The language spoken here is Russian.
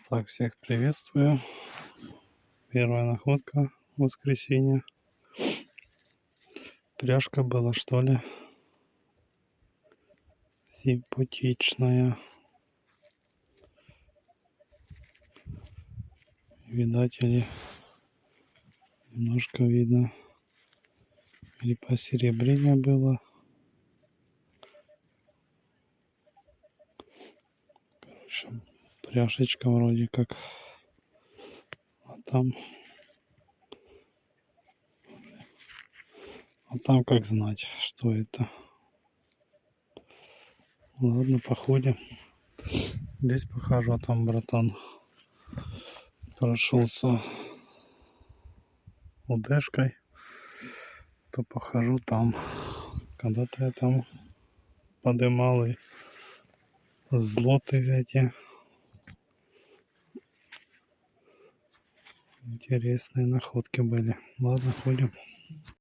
Так, всех приветствую. Первая находка в воскресенье. Пряжка была, что ли, симпатичная. Видать, или немножко видно, или посеребрение было. Короче, пряжечка вроде как. А там как знать, что это. Ладно, походим. Здесь похожу, а там братан прошелся удешкой, то похожу там. Когда-то я там подымал и злоты эти. Интересные находки были. Ладно, ходим.